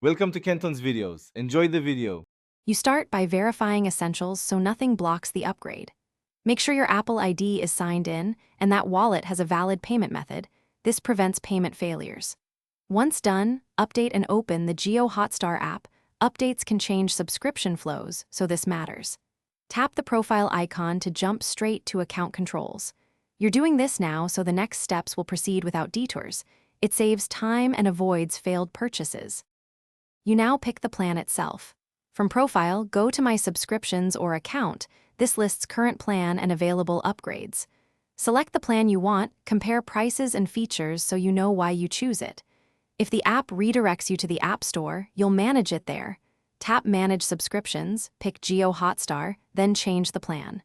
Welcome to Kenton's videos. Enjoy the video. You start by verifying essentials so nothing blocks the upgrade. Make sure your Apple ID is signed in and that wallet has a valid payment method. This prevents payment failures. Once done, update and open the Jiohotstar app. Updates can change subscription flows, so this matters. Tap the profile icon to jump straight to account controls. You're doing this now, so the next steps will proceed without detours. It saves time and avoids failed purchases. You now pick the plan itself. From Profile, go to My Subscriptions or Account. This lists current plan and available upgrades. Select the plan you want, compare prices and features so you know why you choose it. If the app redirects you to the App Store, you'll manage it there. Tap Manage Subscriptions, pick Jiohotstar, then change the plan.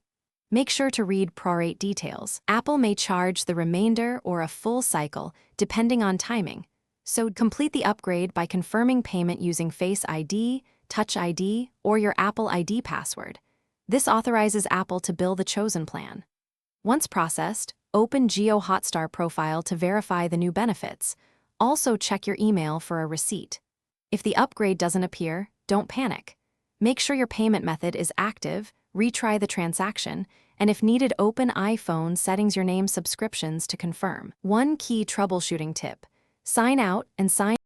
Make sure to read prorate details. Apple may charge the remainder or a full cycle, depending on timing. So complete the upgrade by confirming payment using Face ID, Touch ID, or your Apple ID password. This authorizes Apple to bill the chosen plan. Once processed, open Jiohotstar profile to verify the new benefits. Also check your email for a receipt. If the upgrade doesn't appear, don't panic. Make sure your payment method is active, retry the transaction, and if needed, open iPhone settings your name subscriptions to confirm. One key troubleshooting tip: sign out and sign.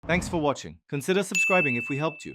Thanks for watching. Consider subscribing if we helped you.